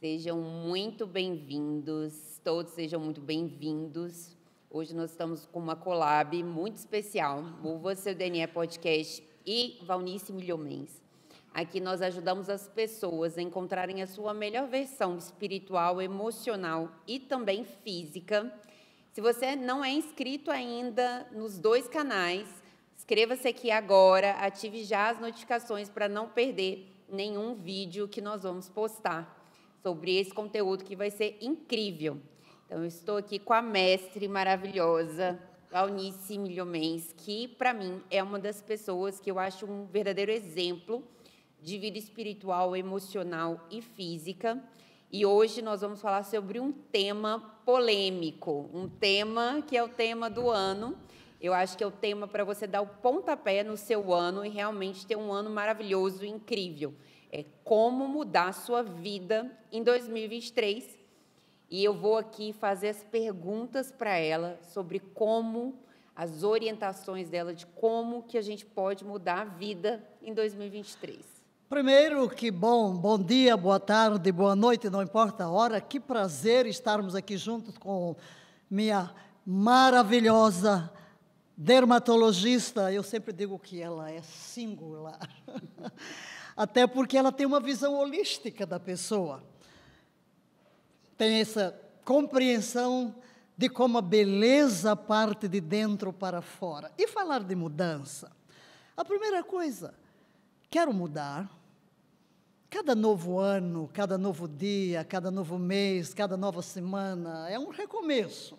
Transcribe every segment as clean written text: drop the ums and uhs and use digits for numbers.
Sejam muito bem-vindos, todos sejam muito bem-vindos. Hoje nós estamos com uma collab muito especial, o Você DNA Podcast e Valnice Milhomens. Aqui nós ajudamos as pessoas a encontrarem a sua melhor versão espiritual, emocional e também física. Se você não é inscrito ainda nos dois canais, inscreva-se aqui agora, ative já as notificações para não perder nenhum vídeo que nós vamos postar sobre esse conteúdo que vai ser incrível. Então, eu estou aqui com a mestre maravilhosa, Valnice Milhomens, que, para mim, é uma das pessoas que eu acho um verdadeiro exemplo de vida espiritual, emocional e física. E hoje nós vamos falar sobre um tema polêmico, um tema que é o tema do ano. Eu acho que é o tema para você dar o pontapé no seu ano e realmente ter um ano maravilhoso e incrível. É como mudar a sua vida em 2023. E eu vou aqui fazer as perguntas para ela sobre como, as orientações dela de como que a gente pode mudar a vida em 2023. Primeiro, que bom dia, boa tarde, boa noite, não importa a hora. Que prazer estarmos aqui juntos com minha maravilhosa dermatologista. Eu sempre digo que ela é singular. Até porque ela tem uma visão holística da pessoa. Tem essa compreensão de como a beleza parte de dentro para fora. E falar de mudança. A primeira coisa, quero mudar. Cada novo ano, cada novo dia, cada novo mês, cada nova semana é um recomeço.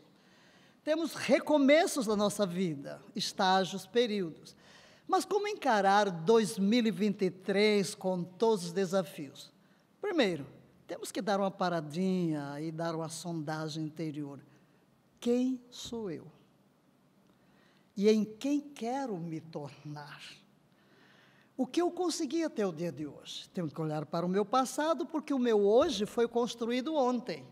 Temos recomeços na nossa vida, estágios, períodos. Mas como encarar 2023 com todos os desafios? Primeiro, temos que dar uma paradinha e dar uma sondagem interior. Quem sou eu? E em quem quero me tornar? O que eu consegui até o dia de hoje? Tenho que olhar para o meu passado, porque o meu hoje foi construído ontem.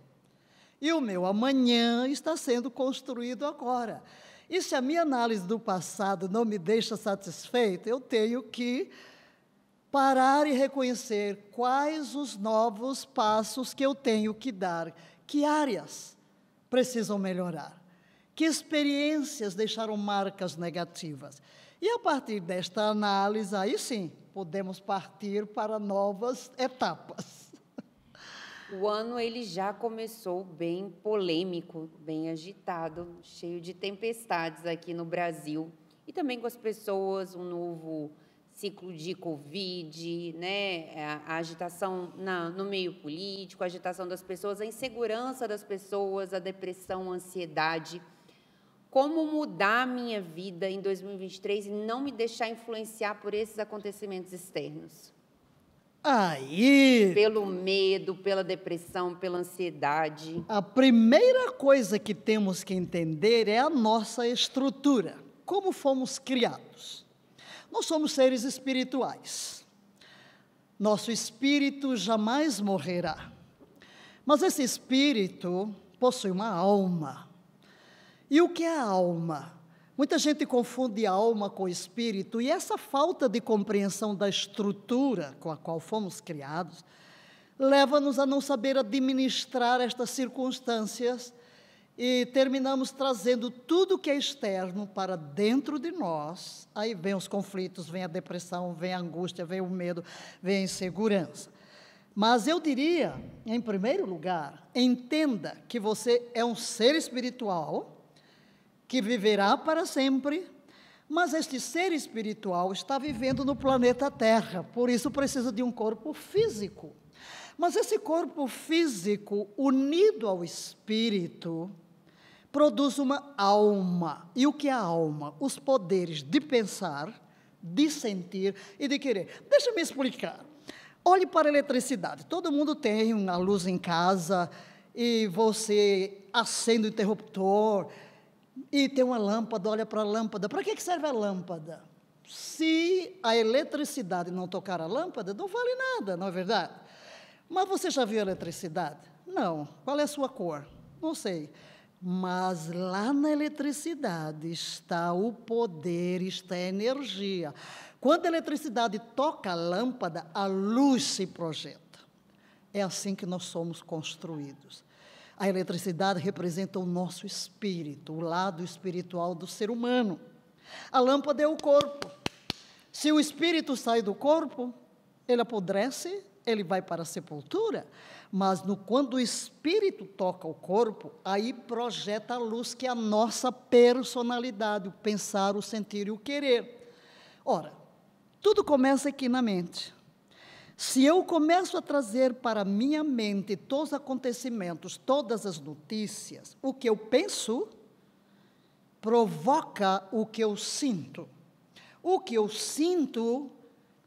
E o meu amanhã está sendo construído agora. E se a minha análise do passado não me deixa satisfeito, eu tenho que parar e reconhecer quais os novos passos que eu tenho que dar, que áreas precisam melhorar, que experiências deixaram marcas negativas. E a partir desta análise, aí sim, podemos partir para novas etapas. O ano ele já começou bem polêmico, bem agitado, cheio de tempestades aqui no Brasil. E também com as pessoas, um novo ciclo de Covid, né? A agitação no meio político, a agitação das pessoas, a insegurança das pessoas, a depressão, a ansiedade. Como mudar a minha vida em 2023 e não me deixar influenciar por esses acontecimentos externos? Aí, pelo medo, pela depressão, pela ansiedade. A primeira coisa que temos que entender é a nossa estrutura, como fomos criados. Nós somos seres espirituais. Nosso espírito jamais morrerá. Mas esse espírito possui uma alma. E o que é a alma? Muita gente confunde alma com espírito, e essa falta de compreensão da estrutura com a qual fomos criados, leva-nos a não saber administrar estas circunstâncias, e terminamos trazendo tudo que é externo para dentro de nós. Aí vem os conflitos, vem a depressão, vem a angústia, vem o medo, vem a insegurança. Mas eu diria, em primeiro lugar, entenda que você é um ser espiritual, que viverá para sempre, mas este ser espiritual está vivendo no planeta Terra, por isso precisa de um corpo físico. Mas esse corpo físico, unido ao espírito, produz uma alma. E o que é a alma? Os poderes de pensar, de sentir e de querer. Deixa-me explicar. Olhe para a eletricidade. Todo mundo tem uma luz em casa e você acende o interruptor e tem uma lâmpada, olha para a lâmpada. Para que serve a lâmpada? Se a eletricidade não tocar a lâmpada, não vale nada, não é verdade? Mas você já viu a eletricidade? Não. Qual é a sua cor? Não sei. Mas lá na eletricidade está o poder, está a energia. Quando a eletricidade toca a lâmpada, a luz se projeta. É assim que nós somos construídos. A eletricidade representa o nosso espírito, o lado espiritual do ser humano. A lâmpada é o corpo. Se o espírito sai do corpo, ele apodrece, ele vai para a sepultura. Mas quando o espírito toca o corpo, aí projeta a luz que é a nossa personalidade, o pensar, o sentir e o querer. Ora, tudo começa aqui na mente. Se eu começo a trazer para a minha mente todos os acontecimentos, todas as notícias, o que eu penso provoca o que eu sinto. O que eu sinto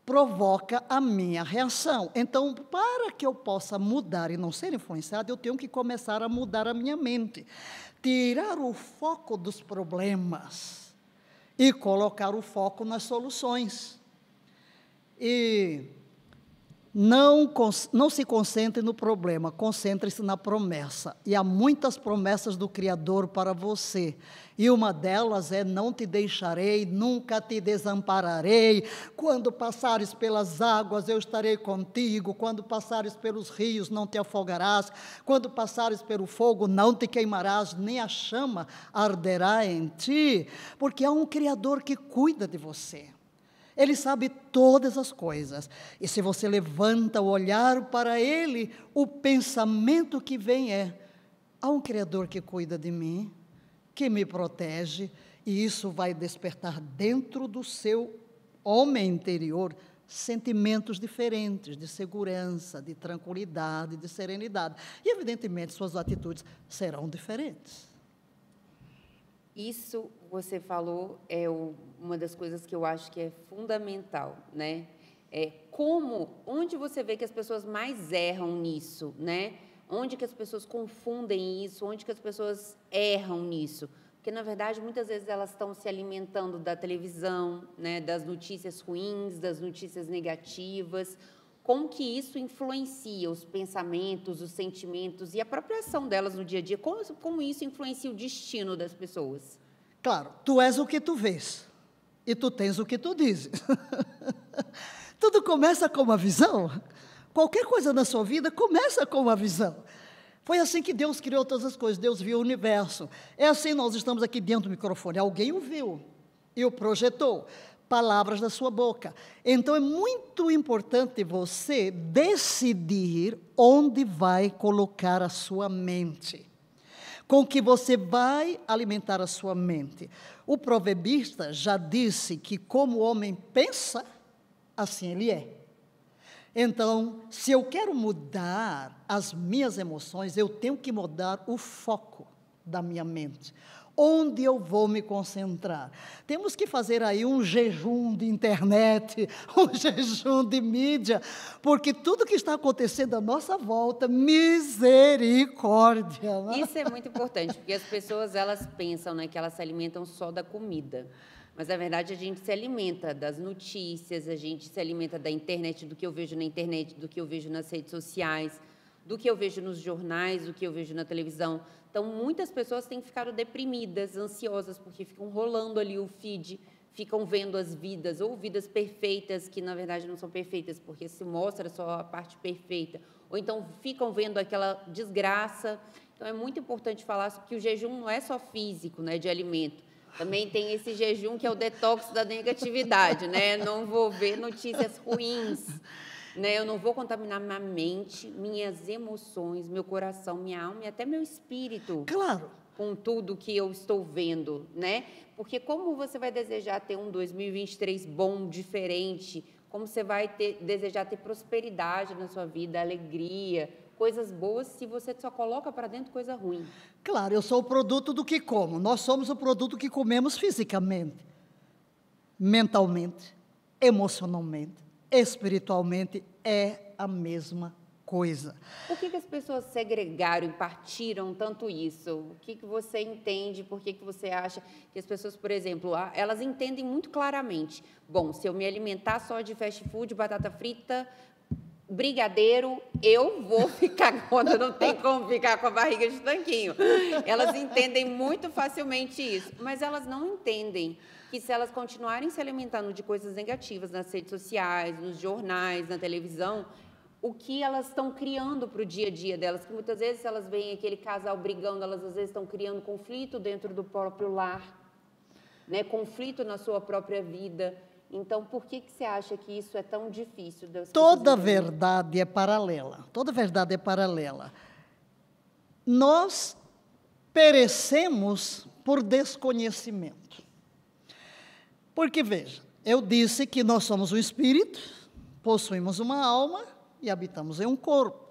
provoca a minha reação. Então, para que eu possa mudar e não ser influenciado, eu tenho que começar a mudar a minha mente. Tirar o foco dos problemas e colocar o foco nas soluções. E não se concentre no problema, concentre-se na promessa. E há muitas promessas do Criador para você. E uma delas é: não te deixarei, nunca te desampararei. Quando passares pelas águas, eu estarei contigo. Quando passares pelos rios, não te afogarás. Quando passares pelo fogo, não te queimarás, nem a chama arderá em ti. Porque há um Criador que cuida de você. Ele sabe todas as coisas. E se você levanta o olhar para Ele, o pensamento que vem é: há um Criador que cuida de mim, que me protege, e isso vai despertar dentro do seu homem interior sentimentos diferentes, de segurança, de tranquilidade, de serenidade. E, evidentemente, suas atitudes serão diferentes. Isso você falou é uma das coisas que eu acho que é fundamental, né? Onde você vê que as pessoas mais erram nisso, né? Onde que as pessoas confundem isso, onde que as pessoas erram nisso? Porque, na verdade, muitas vezes elas estão se alimentando da televisão, né? Das notícias ruins, das notícias negativas. Como que isso influencia os pensamentos, os sentimentos e a própria ação delas no dia a dia? Como isso influencia o destino das pessoas? Claro, tu és o que tu vês e tu tens o que tu dizes. Tudo começa com uma visão. Qualquer coisa na sua vida começa com uma visão. Foi assim que Deus criou todas as coisas. Deus viu o universo. É assim, nós estamos aqui dentro do microfone. Alguém o viu e o projetou. Palavras da sua boca. Então, é muito importante você decidir onde vai colocar a sua mente. Com que você vai alimentar a sua mente. O proverbista já disse que como o homem pensa, assim ele é. Então, se eu quero mudar as minhas emoções, eu tenho que mudar o foco da minha mente. Onde eu vou me concentrar? Temos que fazer aí um jejum de internet, um jejum de mídia, porque tudo que está acontecendo à nossa volta, misericórdia. Né? Isso é muito importante, porque as pessoas, elas pensam, né, que elas se alimentam só da comida. Mas, na verdade, a gente se alimenta das notícias, a gente se alimenta da internet, do que eu vejo na internet, do que eu vejo nas redes sociais, do que eu vejo nos jornais, do que eu vejo na televisão. Então, muitas pessoas têm ficado deprimidas, ansiosas, porque ficam rolando ali o feed, ficam vendo as vidas, ou vidas perfeitas, que, na verdade, não são perfeitas, porque se mostra só a parte perfeita. Ou então, ficam vendo aquela desgraça. Então, é muito importante falar que o jejum não é só físico, né, de alimento. Também tem esse jejum que é o detox da negatividade, né? Não vou ver notícias ruins. Né, eu não vou contaminar minha mente, minhas emoções, meu coração, minha alma e até meu espírito. Claro. Com tudo que eu estou vendo, né? Porque como você vai desejar ter um 2023 bom, diferente? Como você vai desejar ter prosperidade na sua vida, alegria, coisas boas, se você só coloca para dentro coisa ruim? Claro, eu sou o produto do que como. Nós somos o produto que comemos fisicamente, mentalmente, emocionalmente. Espiritualmente é a mesma coisa. Por que as pessoas segregaram e partiram tanto isso? O que você entende? Por que você acha que as pessoas, por exemplo, elas entendem muito claramente: bom, se eu me alimentar só de fast food, batata frita, brigadeiro, eu vou ficar quando não tem como ficar com a barriga de tanquinho. Elas entendem muito facilmente isso, mas elas não entendem que se elas continuarem se alimentando de coisas negativas nas redes sociais, nos jornais, na televisão, o que elas estão criando para o dia a dia delas, que muitas vezes elas veem aquele casal brigando, elas às vezes estão criando conflito dentro do próprio lar, né? Conflito na sua própria vida. Então, por que você acha que isso é tão difícil? Toda verdade é paralela. Toda verdade é paralela. Nós perecemos por desconhecimento. Porque, veja, eu disse que nós somos um espírito, possuímos uma alma e habitamos em um corpo.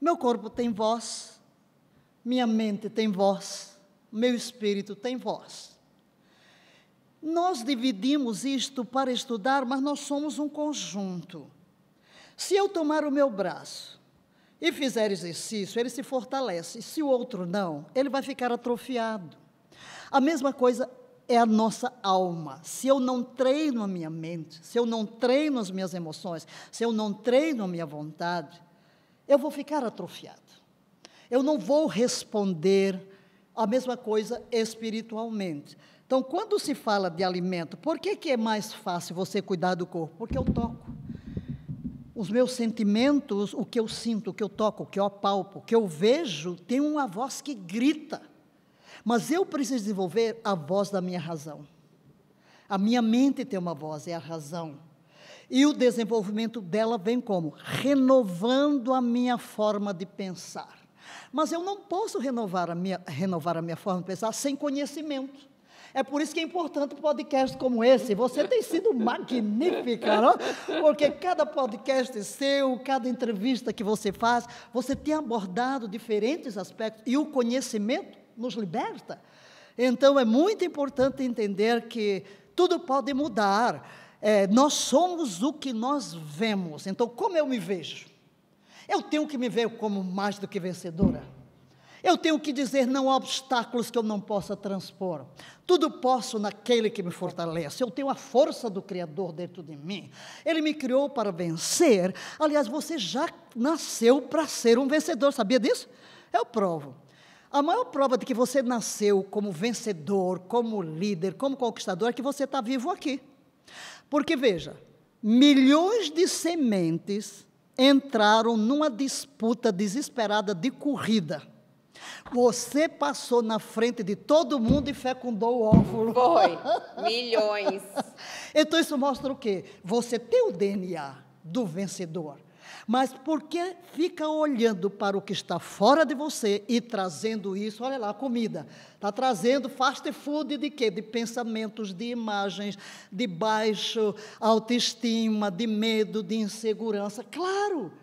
Meu corpo tem voz, minha mente tem voz, meu espírito tem voz. Nós dividimos isto para estudar, mas nós somos um conjunto. Se eu tomar o meu braço e fizer exercício, ele se fortalece. Se o outro não, ele vai ficar atrofiado. A mesma coisa é a nossa alma. Se eu não treino a minha mente, se eu não treino as minhas emoções, se eu não treino a minha vontade, eu vou ficar atrofiado. Eu não vou responder a mesma coisa espiritualmente. Então, quando se fala de alimento, por que é mais fácil você cuidar do corpo? Porque eu toco. Os meus sentimentos, o que eu sinto, o que eu toco, o que eu apalpo, o que eu vejo, tem uma voz que grita. Mas eu preciso desenvolver a voz da minha razão. A minha mente tem uma voz, é a razão. E o desenvolvimento dela vem como? Renovando a minha forma de pensar. Mas eu não posso renovar a minha forma de pensar sem conhecimento. É por isso que é importante podcast como esse. Você tem sido magnífica, não? Porque cada podcast seu, cada entrevista que você faz, você tem abordado diferentes aspectos e o conhecimento nos liberta. Então, é muito importante entender que tudo pode mudar. Nós somos o que nós vemos. Então, como eu me vejo? Eu tenho que me ver como mais do que vencedora. Eu tenho que dizer não há obstáculos que eu não possa transpor. Tudo posso naquele que me fortalece. Eu tenho a força do Criador dentro de mim. Ele me criou para vencer. Aliás, você já nasceu para ser um vencedor. Sabia disso? Eu provo. A maior prova de que você nasceu como vencedor, como líder, como conquistador, é que você está vivo aqui. Porque, veja, milhões de sementes entraram numa disputa desesperada de corrida. Você passou na frente de todo mundo e fecundou o óvulo. Foi, milhões. Então isso mostra o quê? Você tem o DNA do vencedor, mas porque fica olhando para o que está fora de você e trazendo isso, olha lá, a comida, está trazendo fast food de quê? De pensamentos, de imagens, de baixa autoestima, de medo, de insegurança, claro.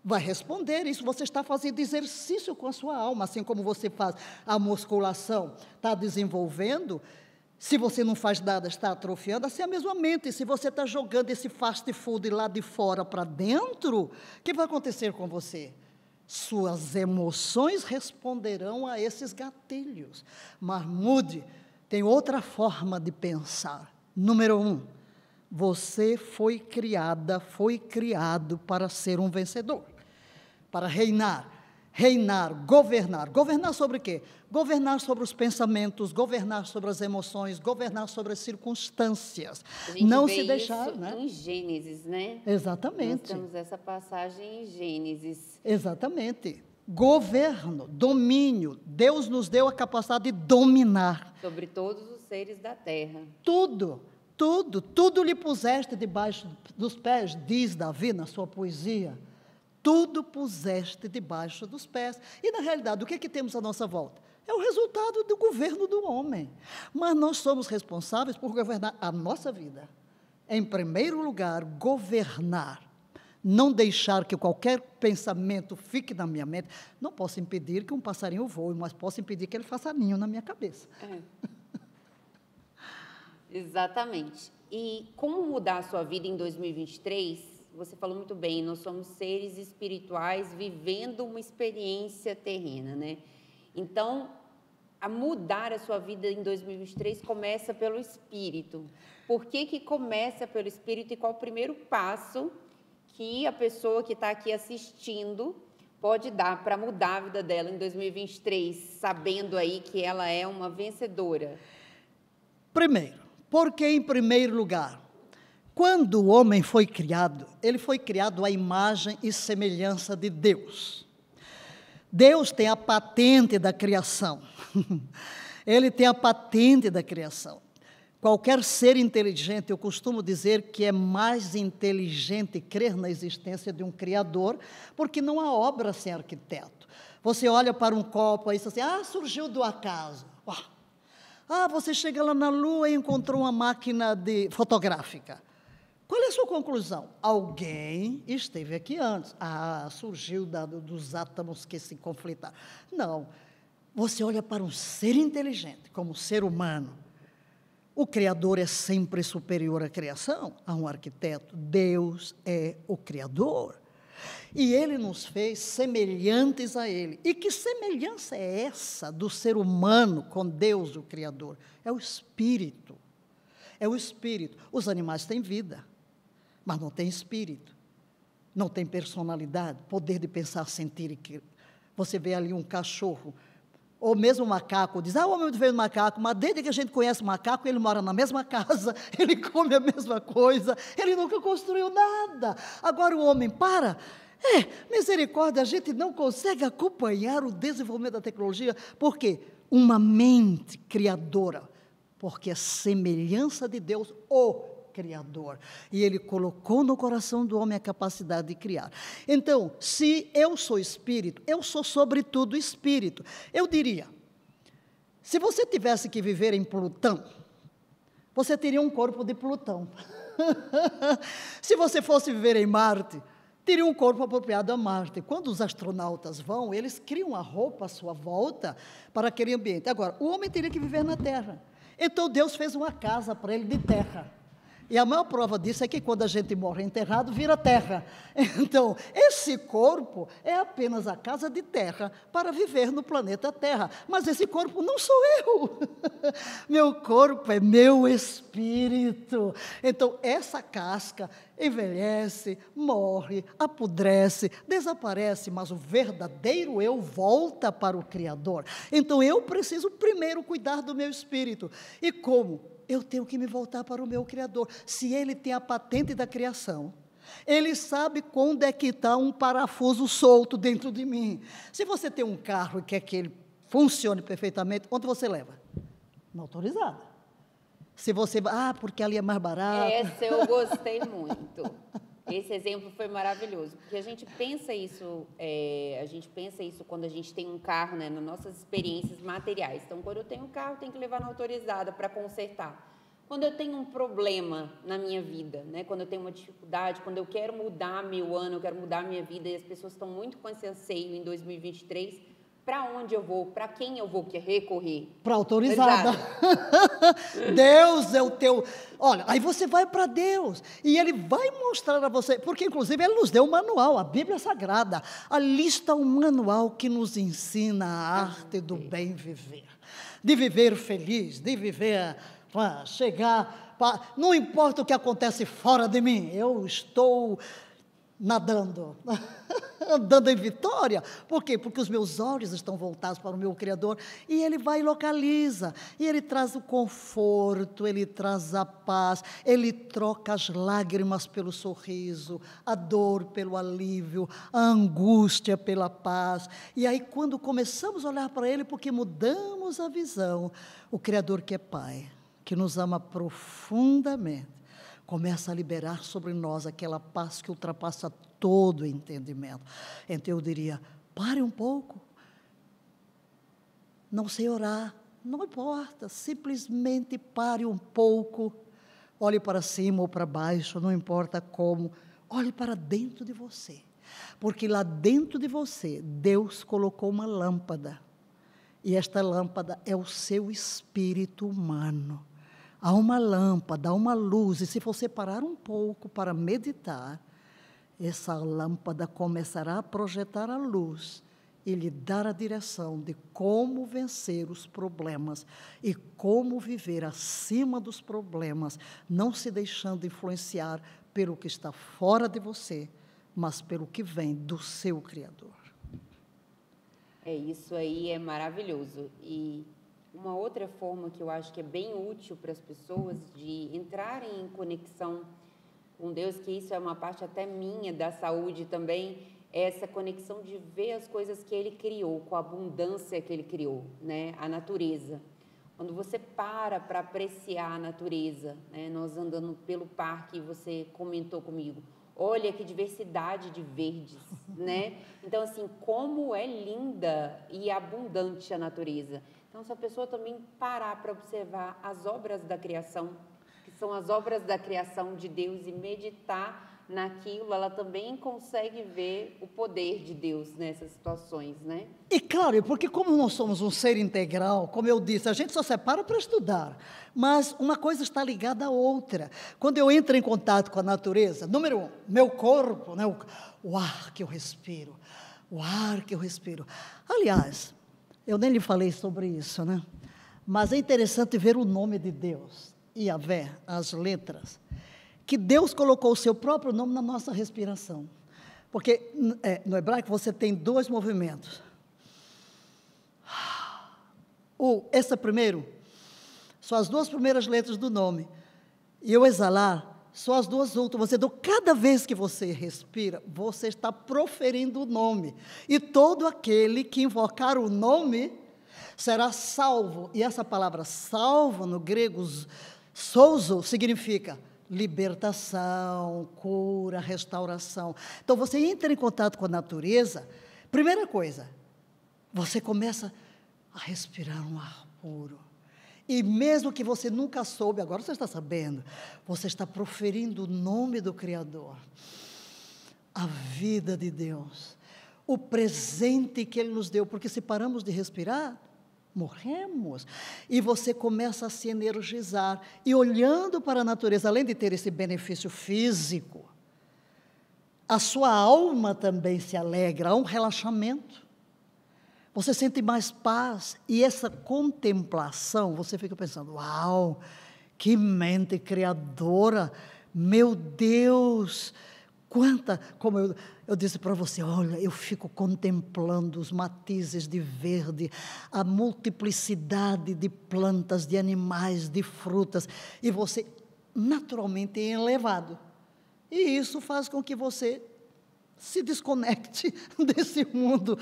Vai responder, isso você está fazendo exercício com a sua alma, assim como você faz a musculação, está desenvolvendo, se você não faz nada, está atrofiando, assim é a mesma mente, se você está jogando esse fast food lá de fora para dentro, o que vai acontecer com você? Suas emoções responderão a esses gatilhos, mas mude, tem outra forma de pensar. Número 1, você foi criado para ser um vencedor. Para reinar, governar. Governar sobre o quê? Governar sobre os pensamentos, governar sobre as emoções, governar sobre as circunstâncias. Não se deixar, isso, né? Em Gênesis, né? Exatamente. Nós temos essa passagem em Gênesis. Exatamente. Governo, domínio. Deus nos deu a capacidade de dominar. Sobre todos os seres da terra. Tudo lhe puseste debaixo dos pés, diz Davi na sua poesia. Tudo puseste debaixo dos pés. E, na realidade, o que é que temos à nossa volta? É o resultado do governo do homem. Mas nós somos responsáveis por governar a nossa vida. Em primeiro lugar, governar. Não deixar que qualquer pensamento fique na minha mente. Não posso impedir que um passarinho voe, mas posso impedir que ele faça ninho na minha cabeça. Exatamente. E como mudar a sua vida em 2023? Você falou muito bem, nós somos seres espirituais vivendo uma experiência terrena, né? Então, a mudar a sua vida em 2023 começa pelo espírito. Por que começa pelo espírito e qual o primeiro passo que a pessoa que está aqui assistindo pode dar para mudar a vida dela em 2023, sabendo aí que ela é uma vencedora? Primeiro, por que em primeiro lugar? Quando o homem foi criado, ele foi criado à imagem e semelhança de Deus. Deus tem a patente da criação. Ele tem a patente da criação. Qualquer ser inteligente, eu costumo dizer que é mais inteligente crer na existência de um Criador, porque não há obra sem arquiteto. Você olha para um copo e diz assim, surgiu do acaso. Você chega lá na Lua e encontrou uma máquina fotográfica. Qual é a sua conclusão? Alguém esteve aqui antes. Surgiu dos átomos que se conflitaram. Não. Você olha para um ser inteligente, como ser humano. O Criador é sempre superior à criação, a um arquiteto. Deus é o Criador. E Ele nos fez semelhantes a Ele. E que semelhança é essa do ser humano com Deus, o Criador? É o Espírito. É o Espírito. Os animais têm vida, mas não têm espírito. Não têm personalidade, poder de pensar, sentir. Você vê ali um cachorro, ou mesmo um macaco, diz, o homem veio do macaco, mas desde que a gente conhece o macaco, ele mora na mesma casa, ele come a mesma coisa, ele nunca construiu nada. Agora o homem misericórdia, a gente não consegue acompanhar o desenvolvimento da tecnologia, por quê? Uma mente criadora, porque é semelhança de Deus, o Criador, e Ele colocou no coração do homem a capacidade de criar. Então, se eu sou espírito, eu sou sobretudo espírito. Eu diria, se você tivesse que viver em Plutão, você teria um corpo de Plutão. Se você fosse viver em Marte, teria um corpo apropriado a Marte. Quando os astronautas vão, eles criam a roupa à sua volta para aquele ambiente. Agora, o homem teria que viver na Terra. Então, Deus fez uma casa para ele de terra. E a maior prova disso é que quando a gente morre enterrado, vira terra. Então, esse corpo é apenas a casa de terra para viver no planeta Terra. Mas esse corpo não sou eu. Meu corpo é meu espírito. Então, essa casca envelhece, morre, apodrece, desaparece, mas o verdadeiro eu volta para o Criador. Então, eu preciso primeiro cuidar do meu espírito. E como? Eu tenho que me voltar para o meu Criador. Se Ele tem a patente da criação, Ele sabe quando é que está um parafuso solto dentro de mim. Se você tem um carro e quer que ele funcione perfeitamente, onde você leva? Na autorizada. Se você... porque ali é mais barato. Essa eu gostei muito. Esse exemplo foi maravilhoso, porque a gente pensa isso quando a gente tem um carro, né, nas nossas experiências materiais. Então, quando eu tenho um carro, eu tenho que levar na autorizada para consertar. Quando eu tenho um problema na minha vida, né, quando eu tenho uma dificuldade, quando eu quero mudar meu ano, eu quero mudar minha vida, e as pessoas estão muito com esse anseio em 2023, para onde eu vou, para quem eu vou recorrer? Para a autorizada. Deus é o teu... Olha, aí você vai para Deus, e Ele vai mostrar a você, porque inclusive Ele nos deu um manual, a Bíblia Sagrada, ali está um manual que nos ensina a arte do bem viver, de viver feliz, de viver, não importa o que acontece fora de mim, eu estou nadando, andando em vitória. Por quê? Porque os meus olhos estão voltados para o meu Criador, e Ele vai e localiza, e Ele traz o conforto, Ele traz a paz, Ele troca as lágrimas pelo sorriso, a dor pelo alívio, a angústia pela paz. E aí, quando começamos a olhar para Ele, porque mudamos a visão, o Criador que é Pai, que nos ama profundamente, começa a liberar sobre nós aquela paz que ultrapassa todo o entendimento. Então eu diria, pare um pouco, não sei orar, não importa, simplesmente pare um pouco, olhe para cima ou para baixo, não importa como, olhe para dentro de você, porque lá dentro de você, Deus colocou uma lâmpada, e esta lâmpada é o seu espírito humano. Há uma lâmpada, há uma luz, e se você parar um pouco para meditar, essa lâmpada começará a projetar a luz e lhe dar a direção de como vencer os problemas e como viver acima dos problemas, não se deixando influenciar pelo que está fora de você, mas pelo que vem do seu Criador. Isso aí é maravilhoso. E uma outra forma que eu acho que é bem útil para as pessoas de entrarem em conexão com Deus, que isso é uma parte até minha da saúde também, é essa conexão de ver as coisas que Ele criou, com a abundância que Ele criou, né? A natureza. Quando você para apreciar a natureza, né? Nós andando pelo parque, você comentou comigo, olha que diversidade de verdes, né? Então, assim, como é linda e abundante a natureza. Então, se a pessoa também parar para observar as obras da criação, que são as obras da criação de Deus, e meditar naquilo, ela também consegue ver o poder de Deus nessas situações, né? E claro, porque como nós somos um ser integral, como eu disse, a gente só separa para estudar, mas uma coisa está ligada à outra. Quando eu entro em contato com a natureza, número 1, meu corpo, né, o ar que eu respiro, o ar que eu respiro. Aliás, eu nem lhe falei sobre isso, né? Mas é interessante ver o nome de Deus, Yahvé, as letras, que Deus colocou o seu próprio nome na nossa respiração. Porque no hebraico você tem 2 movimentos. Esse primeiro, são as 2 primeiras letras do nome. E o exalar, são as 2 últimas. Então, cada vez que você respira, você está proferindo o nome. E todo aquele que invocar o nome será salvo. E essa palavra salvo, no grego, souzo, significa libertação, cura, restauração. Então, você entra em contato com a natureza, primeira coisa, você começa a respirar um ar puro. E mesmo que você nunca soube, agora você está sabendo, você está proferindo o nome do Criador, a vida de Deus, o presente que Ele nos deu, porque se paramos de respirar, morremos. E você começa a se energizar, e olhando para a natureza, além de ter esse benefício físico, a sua alma também se alegra, há um relaxamento, você sente mais paz, e essa contemplação, você fica pensando, uau, que mente criadora, meu Deus, como eu disse para você, olha, eu fico contemplando os matizes de verde, a multiplicidade de plantas, de animais, de frutas, e você naturalmente é elevado. E isso faz com que você se desconecte desse mundo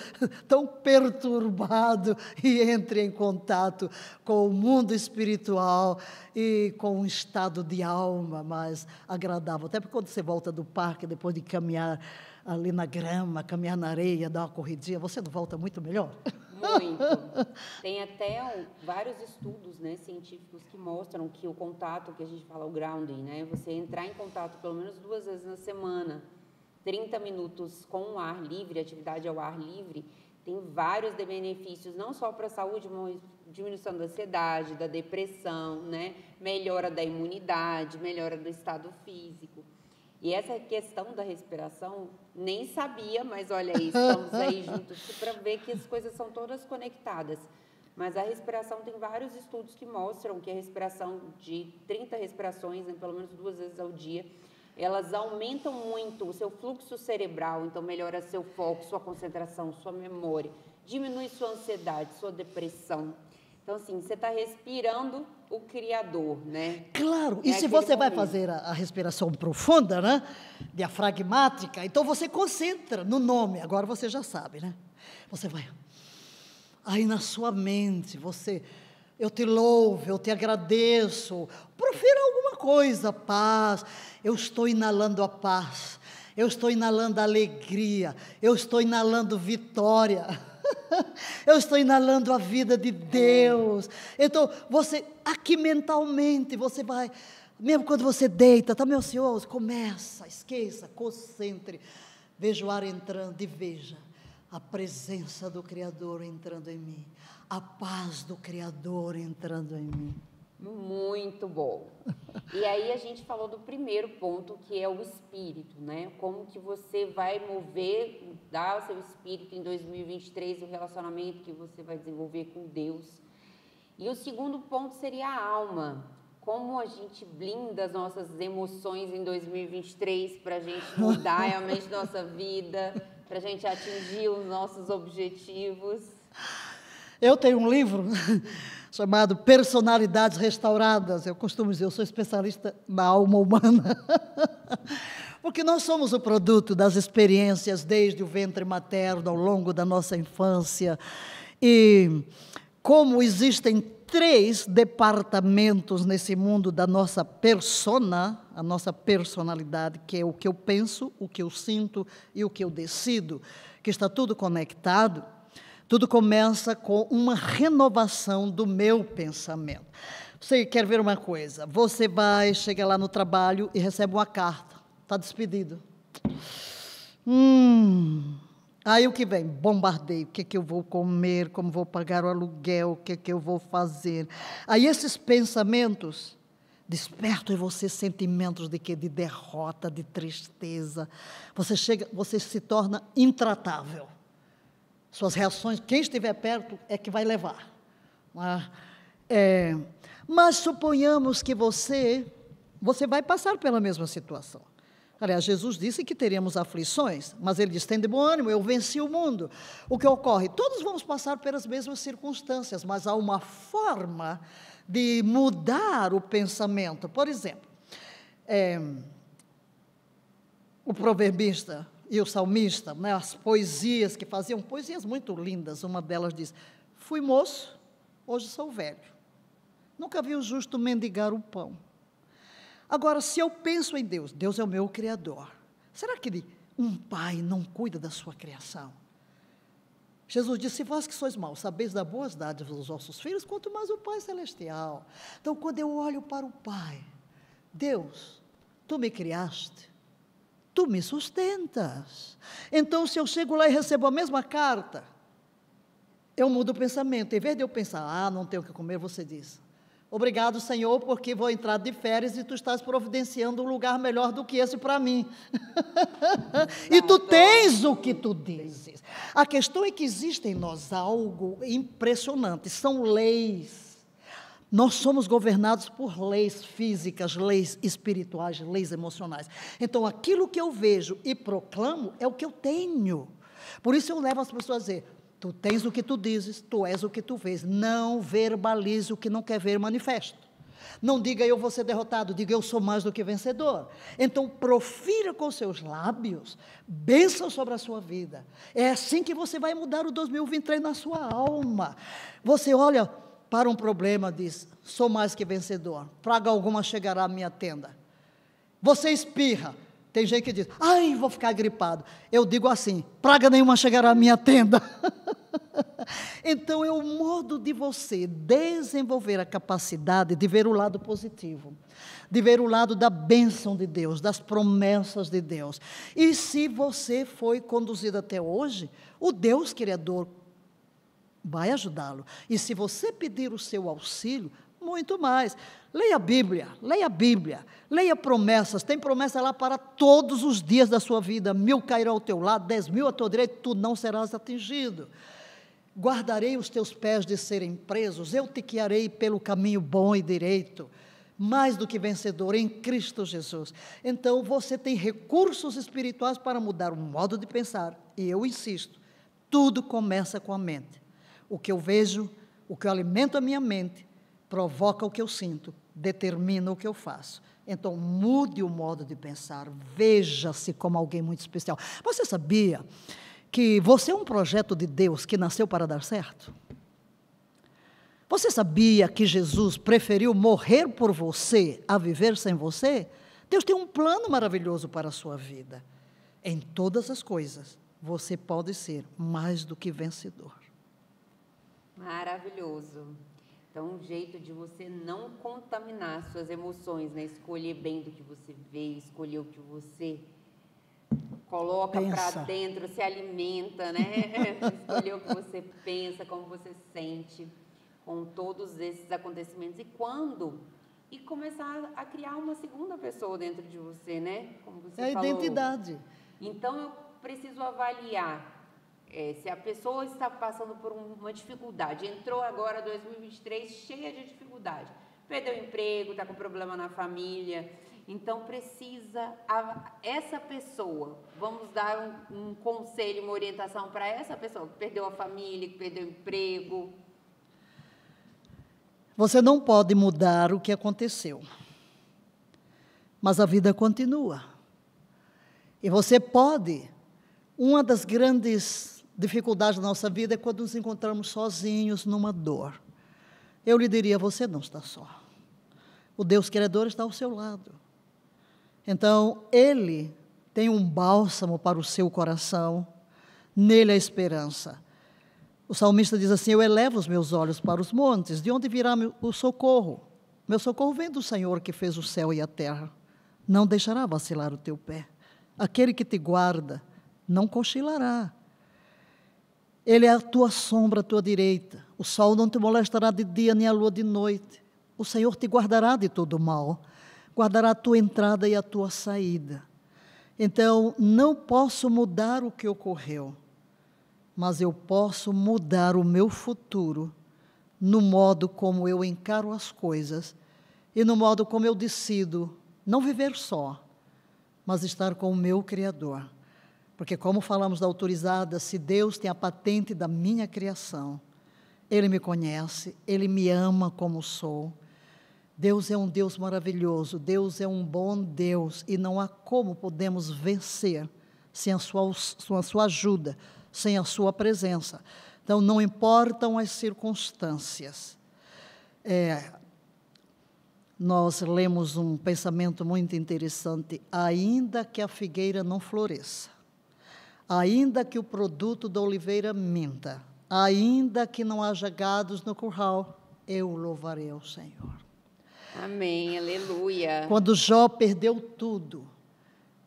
tão perturbado e entre em contato com o mundo espiritual e com um estado de alma mais agradável. Até porque quando você volta do parque, depois de caminhar ali na grama, caminhar na areia, dar uma corridinha, você não volta muito melhor? Muito. Tem até vários estudos, né, científicos que mostram que o contato, que a gente fala, o grounding, né, você entrar em contato pelo menos 2 vezes na semana, 30 minutos com o ar livre, atividade ao ar livre, tem vários benefícios, não só para a saúde, mas diminuição da ansiedade, da depressão, né? Melhora da imunidade, melhora do estado físico. E essa questão da respiração, nem sabia, mas olha aí, estamos aí juntos para ver que as coisas são todas conectadas. Mas a respiração, tem vários estudos que mostram que a respiração de 30 respirações, né, pelo menos 2 vezes ao dia, elas aumentam muito o seu fluxo cerebral, então melhora seu foco, sua concentração, sua memória, diminui sua ansiedade, sua depressão. Então, assim, você está respirando o Criador, né? Claro, e se você vai fazer a respiração profunda, né, diafragmática, então você concentra no nome, agora você já sabe, né? Você vai, aí na sua mente, eu te louvo, eu te agradeço, profira alguma coisa, paz, eu estou inalando a paz, eu estou inalando a alegria, eu estou inalando vitória, eu estou inalando a vida de Deus. Então, você, aqui mentalmente, você vai, mesmo quando você deita, está meio ansioso, começa, esqueça, concentre, veja o ar entrando e veja a presença do Criador entrando em mim, a paz do Criador entrando em mim. Muito bom. E aí a gente falou do primeiro ponto, que é o espírito, né? Como que você vai mover, dar o seu espírito em 2023, o relacionamento que você vai desenvolver com Deus. E o segundo ponto seria a alma. Como a gente blinda as nossas emoções em 2023 para a gente mudar realmente nossa vida, para a gente atingir os nossos objetivos. Eu tenho um livro chamado Personalidades Restauradas. Eu costumo dizer, eu sou especialista na alma humana. Porque nós somos o produto das experiências desde o ventre materno, ao longo da nossa infância. E como existem 3 departamentos nesse mundo da nossa persona, a nossa personalidade, que é o que eu penso, o que eu sinto e o que eu decido, que está tudo conectado, tudo começa com uma renovação do meu pensamento. Você quer ver uma coisa? Você chega lá no trabalho e recebe uma carta. Está despedido. Aí o que vem? Bombardeio. O que eu vou comer? Como vou pagar o aluguel? O que eu vou fazer? Aí esses pensamentos despertam em você sentimentos de quê? De derrota, de tristeza. Você se torna intratável. Suas reações, quem estiver perto é que vai levar. Mas suponhamos que você vai passar pela mesma situação. Aliás, Jesus disse que teríamos aflições, mas ele disse, tem de bom ânimo, eu venci o mundo. O que ocorre? Todos vamos passar pelas mesmas circunstâncias, mas há uma forma de mudar o pensamento. Por exemplo, o proverbista e o salmista, né, as poesias que faziam, poesias muito lindas, uma delas diz, fui moço, hoje sou velho. Nunca vi o justo mendigar o pão. Agora, se eu penso em Deus, Deus é o meu Criador, será que um pai não cuida da sua criação? Jesus disse, se vós que sois maus, sabeis dar boas dádivas aos vossos filhos, quanto mais o Pai Celestial. Então, quando eu olho para o Pai, Deus, tu me criaste, tu me sustentas. Então, se eu chego lá e recebo a mesma carta, eu mudo o pensamento. Em vez de eu pensar, não tenho o que comer, você diz, obrigado, Senhor, porque vou entrar de férias e tu estás providenciando um lugar melhor do que esse para mim. E tu tens o que tu dizes. A questão é que existe em nós algo impressionante, são leis. Nós somos governados por leis físicas, leis espirituais, leis emocionais. Então, aquilo que eu vejo e proclamo é o que eu tenho. Por isso eu levo as pessoas a dizer, tu tens o que tu dizes, tu és o que tu vês. Não verbalize o que não quer ver manifesto. Não diga eu vou ser derrotado, diga eu sou mais do que vencedor. Então profira com seus lábios bênção sobre a sua vida. É assim que você vai mudar o 2023 na sua alma. Você olha para um problema, diz, sou mais que vencedor. Praga alguma chegará à minha tenda. Você espirra. Tem gente que diz, ai, vou ficar gripado. Eu digo assim, praga nenhuma chegará à minha tenda. Então, é o modo de você desenvolver a capacidade de ver o lado positivo, de ver o lado da bênção de Deus, das promessas de Deus. E se você foi conduzido até hoje, o Deus Criador vai ajudá-lo. E se você pedir o seu auxílio, muito mais. Leia a Bíblia, leia promessas, tem promessa lá para todos os dias da sua vida, 1000 cairão ao teu lado, 10.000 à tua direita, tu não serás atingido. Guardarei os teus pés de serem presos, eu te guiarei pelo caminho bom e direito, mais do que vencedor em Cristo Jesus. Então você tem recursos espirituais para mudar o modo de pensar, e eu insisto, tudo começa com a mente. O que eu vejo, o que eu alimento a minha mente, provoca o que eu sinto, determina o que eu faço. Então, mude o modo de pensar, veja-se como alguém muito especial. Você sabia que você é um projeto de Deus que nasceu para dar certo? Você sabia que Jesus preferiu morrer por você a viver sem você? Deus tem um plano maravilhoso para a sua vida. Em todas as coisas, você pode ser mais do que vencedor. Maravilhoso. Então, um jeito de você não contaminar suas emoções, né? Escolher bem do que você vê, escolher o que você coloca para dentro, se alimenta, né? Escolher o que você pensa, como você sente com todos esses acontecimentos. E começar a criar uma segunda pessoa dentro de você, né? Como você falou. É a identidade. Então, eu preciso avaliar se a pessoa está passando por uma dificuldade, entrou agora 2023 cheia de dificuldade, perdeu o emprego, está com problema na família, então precisa, essa pessoa, vamos dar um conselho, uma orientação para essa pessoa que perdeu a família, que perdeu o emprego, Você não pode mudar o que aconteceu, mas a vida continua. E você pode. Uma das grandes dificuldades da nossa vida é quando nos encontramos sozinhos numa dor. Eu lhe diria, você não está só. O Deus Criador está ao seu lado. Então, Ele tem um bálsamo para o seu coração, nele a esperança. O salmista diz assim, eu elevo os meus olhos para os montes, de onde virá o socorro? Meu socorro vem do Senhor que fez o céu e a terra. Não deixará vacilar o teu pé. Aquele que te guarda não cochilará. Ele é a tua sombra, a tua direita. O sol não te molestará de dia, nem a lua de noite. O Senhor te guardará de todo mal. Guardará a tua entrada e a tua saída. Então, não posso mudar o que ocorreu, mas eu posso mudar o meu futuro no modo como eu encaro as coisas e no modo como eu decido não viver só, mas estar com o meu Criador. Porque, como falamos da autorizada, se Deus tem a patente da minha criação, Ele me conhece, Ele me ama como sou. Deus é um Deus maravilhoso, Deus é um bom Deus, e não há como podemos vencer sem a sua ajuda, sem a sua presença. Então, não importam as circunstâncias. Nós lemos um pensamento muito interessante, ainda que a figueira não floresça, ainda que o produto da oliveira minta, ainda que não haja gados no curral, eu louvarei ao Senhor. Amém, aleluia. Quando Jó perdeu tudo,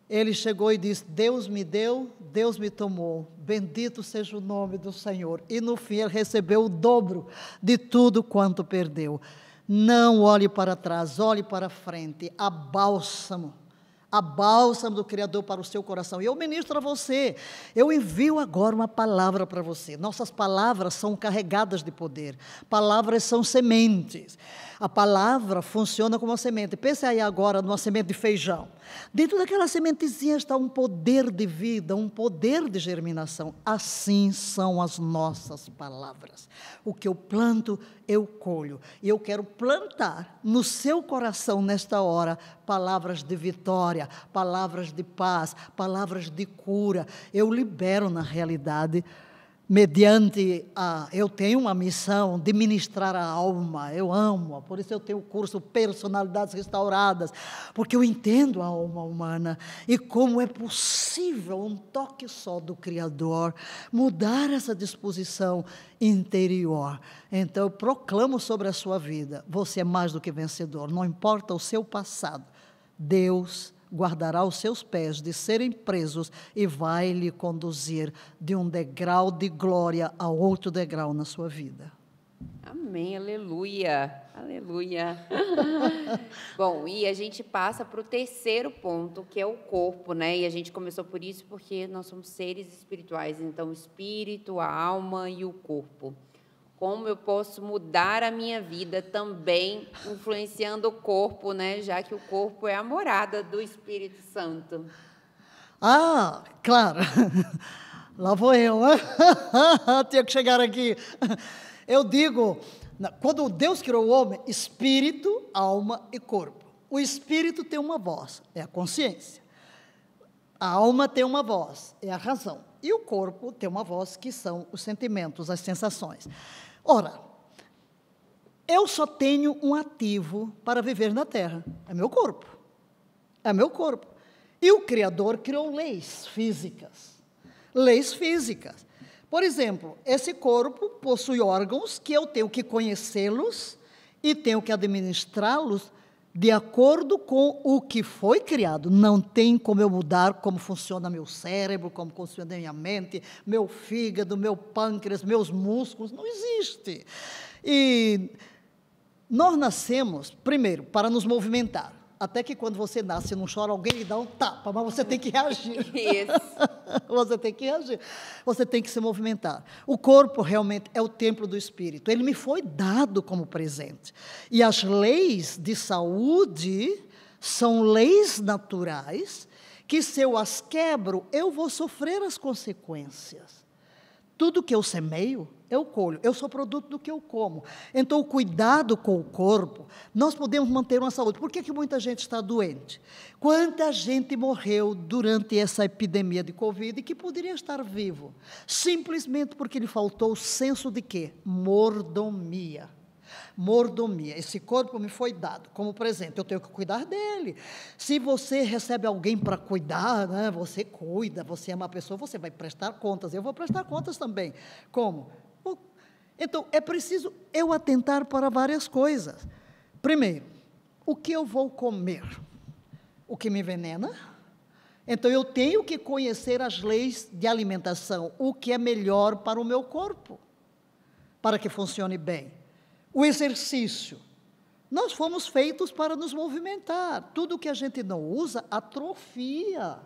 ele chegou e disse, Deus me deu, Deus me tomou, bendito seja o nome do Senhor. E no fim ele recebeu o dobro de tudo quanto perdeu. Não olhe para trás, olhe para frente, a bálsamo do Criador para o seu coração. E eu ministro a você, eu envio agora uma palavra para você. Nossas palavras são carregadas de poder, palavras são sementes. A palavra funciona como uma semente. Pense aí agora numa semente de feijão. Dentro daquela sementezinha está um poder de vida, um poder de germinação. Assim são as nossas palavras. O que eu planto, eu colho. E eu quero plantar no seu coração, nesta hora, palavras de vitória, palavras de paz, palavras de cura. Eu libero na realidade, mediante eu tenho uma missão de ministrar a alma, eu amo, por isso eu tenho o curso Personalidades Restauradas, porque eu entendo a alma humana e como é possível um toque só do Criador mudar essa disposição interior. Então eu proclamo sobre a sua vida, você é mais do que vencedor, não importa o seu passado, Deus guardará os seus pés de serem presos e vai lhe conduzir de um degrau de glória a outro degrau na sua vida. Amém, aleluia, aleluia. Bom, e a gente passa para o terceiro ponto, que é o corpo, né? E a gente começou por isso porque nós somos seres espirituais, então o espírito, a alma e o corpo. Como eu posso mudar a minha vida também influenciando o corpo, né? Já que o corpo é a morada do Espírito Santo. Ah, claro. Lá vou eu, né? Tinha que chegar aqui. Eu digo, quando Deus criou o homem, espírito, alma e corpo. O espírito tem uma voz, é a consciência. A alma tem uma voz, é a razão. E o corpo tem uma voz, que são os sentimentos, as sensações. Ora, eu só tenho um ativo para viver na terra, é meu corpo. É meu corpo. E o Criador criou leis físicas. Leis físicas. Por exemplo, esse corpo possui órgãos que eu tenho que conhecê-los e tenho que administrá-los de acordo com o que foi criado. Não tem como eu mudar como funciona meu cérebro, como funciona minha mente, meu fígado, meu pâncreas, meus músculos, não existe. E nós nascemos, primeiro, para nos movimentar. Até que quando você nasce e não chora, alguém lhe dá um tapa, mas você tem que reagir. Isso. Você tem que reagir. Você tem que se movimentar. O corpo realmente é o templo do Espírito. Ele me foi dado como presente. E as leis de saúde são leis naturais que, se eu as quebro, eu vou sofrer as consequências. Tudo que eu semeio, eu colho. Eu sou produto do que eu como. Então, o cuidado com o corpo, nós podemos manter uma saúde. Por que muita gente está doente? Quanta gente morreu durante essa epidemia de Covid e que poderia estar vivo? Simplesmente porque lhe faltou o senso de quê? Mordomia. Mordomia. Esse corpo me foi dado como presente, eu tenho que cuidar dele. Se você recebe alguém para cuidar, né, você cuida, você é uma pessoa, você vai prestar contas. Eu vou prestar contas também. Como? Então, é preciso eu atentar para várias coisas. Primeiro, o que eu vou comer? O que me envenena? Então, eu tenho que conhecer as leis de alimentação, o que é melhor para o meu corpo, para que funcione bem. O exercício. Nós fomos feitos para nos movimentar. Tudo que a gente não usa, atrofia.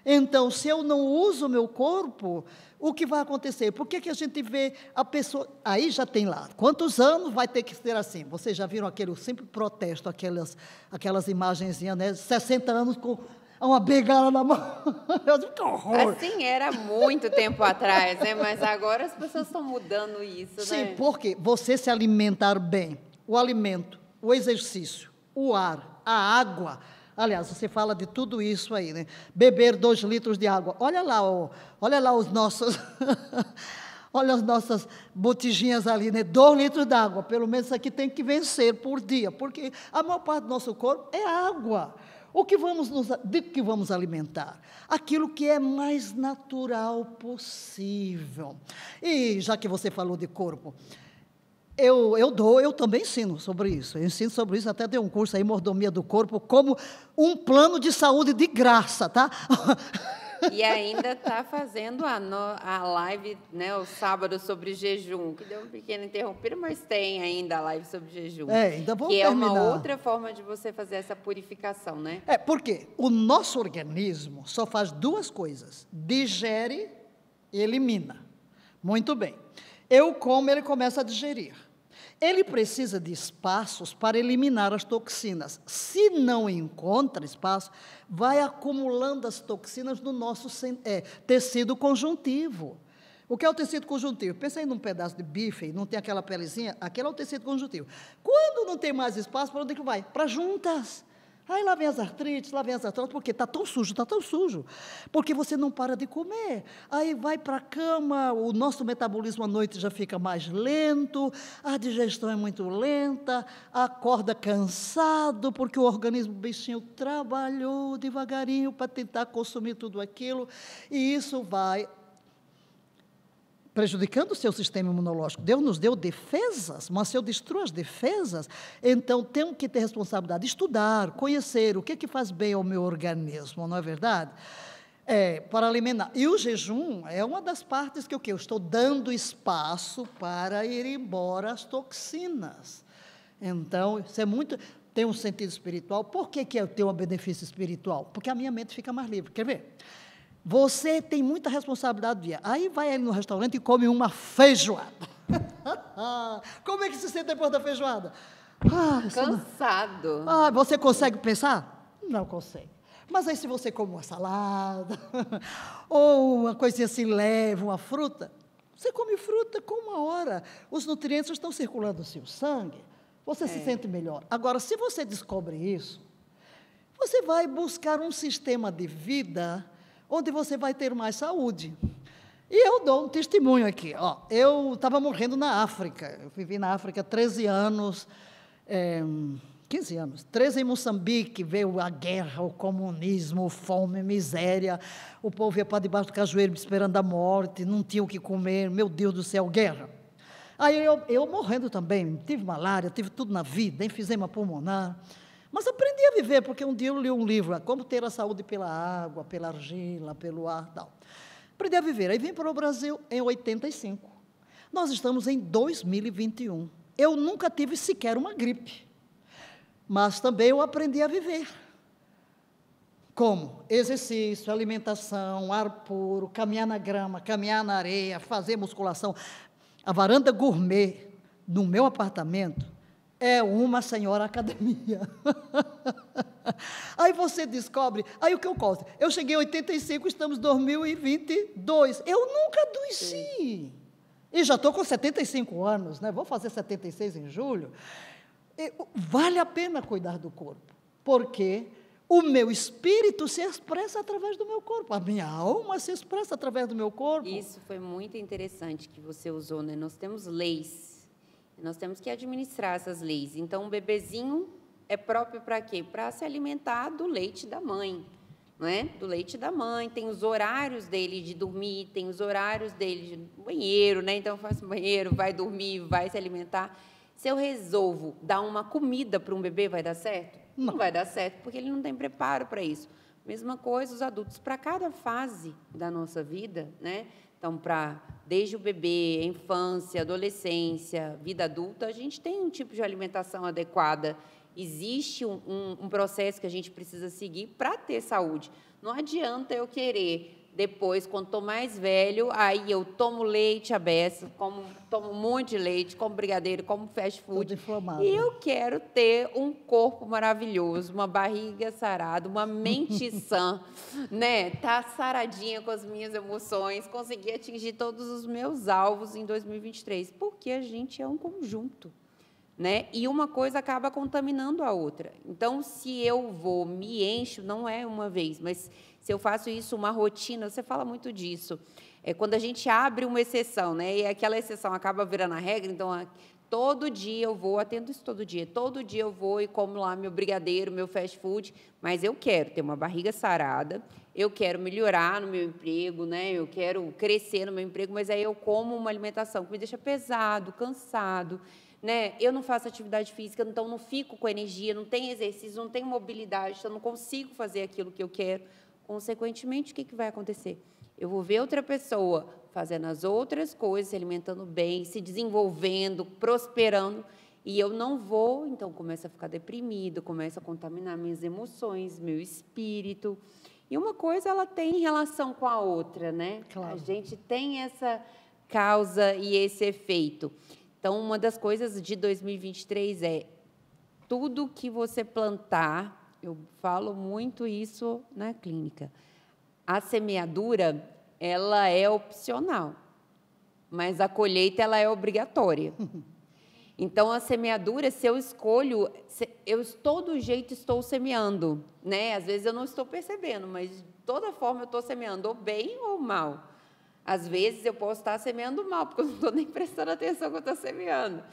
Então, se eu não uso o meu corpo, o que vai acontecer? Por que a gente vê a pessoa... Aí já tem lá, quantos anos vai ter que ser assim? Vocês já viram aquele simples protesto, aquelas imagenzinhas, né? 60 anos com uma bengala na mão. Que horror! Assim era muito tempo atrás, né? Mas agora as pessoas estão mudando isso, Sim, né? porque você se alimentar bem, o alimento, o exercício, o ar, a água... Aliás, você fala de tudo isso aí, né? Beber 2 litros de água. Olha lá os nossos... olha as nossas botijinhas ali, né? 2 litros de água. Pelo menos isso aqui tem que vencer por dia, porque a maior parte do nosso corpo é água. De que vamos alimentar? Aquilo que é mais natural possível. E já que você falou de corpo... Eu também ensino sobre isso. Eu ensino sobre isso, até dei um curso aí, Mordomia do Corpo, como um plano de saúde de graça, tá? E ainda está fazendo a live, né, o sábado sobre jejum, que deu um pequeno interrompido, mas tem ainda a live sobre jejum. Ainda vou terminar. terminar. É uma outra forma de você fazer essa purificação, né? Porque o nosso organismo só faz 2 coisas, digere e elimina. Muito bem. Eu como, ele começa a digerir. Ele precisa de espaços para eliminar as toxinas. Se não encontra espaço, vai acumulando as toxinas no nosso tecido conjuntivo. O que é o tecido conjuntivo? Pensa aí num pedaço de bife, não tem aquela pelezinha? Aquele é o tecido conjuntivo. Quando não tem mais espaço, para onde é que vai? Para juntas. Aí lá vem as artrites, porque está tão sujo, porque você não para de comer. Aí vai para a cama, o nosso metabolismo à noite já fica mais lento, a digestão é muito lenta, acorda cansado, porque o organismo, o bichinho, trabalhou devagarinho para tentar consumir tudo aquilo, e isso vai prejudicando o seu sistema imunológico. Deus nos deu defesas, mas se eu destruo as defesas, então tenho que ter responsabilidade, estudar, conhecer o que faz bem ao meu organismo, não é verdade? Para alimentar. E o jejum é uma das partes que eu estou dando espaço para ir embora as toxinas. Então, isso é muito... Tem um sentido espiritual. Por que eu tenho um benefício espiritual? Porque a minha mente fica mais livre. Quer ver? Você tem muita responsabilidade do dia. Aí vai ali no restaurante e come uma feijoada. Como é que se sente depois da feijoada? Cansado. Você consegue pensar? Não consegue. Mas aí se você come uma salada, ou uma coisinha assim leve, uma fruta, você come fruta com 1 hora. Os nutrientes estão circulando no seu sangue. Você se sente melhor. Agora, se você descobre isso, você vai buscar um sistema de vida onde você vai ter mais saúde. E eu dou um testemunho aqui. Eu estava morrendo na África. Eu vivi na África 13 anos, 15 anos. 13 em Moçambique, veio a guerra, o comunismo, fome, miséria. O povo ia para debaixo do cajueiro esperando a morte, não tinha o que comer. Meu Deus do céu, guerra. Aí eu morrendo também, tive malária, tive tudo na vida, enfisema pulmonar. Mas aprendi a viver, porque um dia eu li um livro, Como Ter a Saúde pela Água, pela Argila, pelo Ar, tal. Aprendi a viver. Aí vim para o Brasil em 85. Nós estamos em 2021. Eu nunca tive sequer uma gripe. Mas também eu aprendi a viver. Como? Exercício, alimentação, ar puro, caminhar na grama, caminhar na areia, fazer musculação. A varanda gourmet no meu apartamento é uma senhora academia. Aí você descobre, aí o que eu conto? Eu cheguei em 85, estamos em 2022. Eu nunca adoeci. E já estou com 75 anos, né? Vou fazer 76 em julho. Vale a pena cuidar do corpo, porque o meu espírito se expressa através do meu corpo, a minha alma se expressa através do meu corpo. Isso foi muito interessante que você usou, né? Nós temos leis, nós temos que administrar essas leis. Então, um bebezinho é próprio para quê? Para se alimentar do leite da mãe, não é? Do leite da mãe, tem os horários dele de dormir, tem os horários dele de banheiro, né? Então, faz banheiro, vai dormir, vai se alimentar. Se eu resolvo dar uma comida para um bebê, vai dar certo? Não vai dar certo, porque ele não tem preparo para isso. Mesma coisa os adultos, para cada fase da nossa vida, né? Então, desde o bebê, infância, adolescência, vida adulta, a gente tem um tipo de alimentação adequada. Existe um processo que a gente precisa seguir para ter saúde. Não adianta eu querer, depois, quando estou mais velho, aí eu tomo leite à beça, tomo um monte de leite, como brigadeiro, como fast food. E eu quero ter um corpo maravilhoso, uma barriga sarada, uma mente sã, né? Tá saradinha com as minhas emoções, conseguir atingir todos os meus alvos em 2023, porque a gente é um conjunto, né? E uma coisa acaba contaminando a outra. Então, se eu me encho, não é uma vez, mas se eu faço isso uma rotina, você fala muito disso. É quando a gente abre uma exceção, né? E aquela exceção acaba virando a regra, então todo dia eu vou, atendo isso todo dia eu vou e como lá meu brigadeiro, meu fast food, mas eu quero ter uma barriga sarada, eu quero melhorar no meu emprego, né? Eu quero crescer no meu emprego, mas aí eu como uma alimentação que me deixa pesado, cansado, né? Eu não faço atividade física, então não fico com energia, não tenho exercício, não tenho mobilidade, então não consigo fazer aquilo que eu quero. Consequentemente, o que vai acontecer? Eu vou ver outra pessoa fazendo as outras coisas, se alimentando bem, se desenvolvendo, prosperando, e eu não vou, então começo a ficar deprimido, começo a contaminar minhas emoções, meu espírito. E uma coisa, ela tem relação com a outra, né? Claro. A gente tem essa causa e esse efeito. Então, uma das coisas de 2023 é tudo que você plantar. Eu falo muito isso na clínica. A semeadura, ela é opcional, mas a colheita, ela é obrigatória. Então, a semeadura, se eu escolho, eu todo jeito estou semeando, né? Às vezes eu não estou percebendo, mas de toda forma eu estou semeando, ou bem ou mal. Às vezes eu posso estar semeando mal, porque eu não estou nem prestando atenção que eu estou semeando.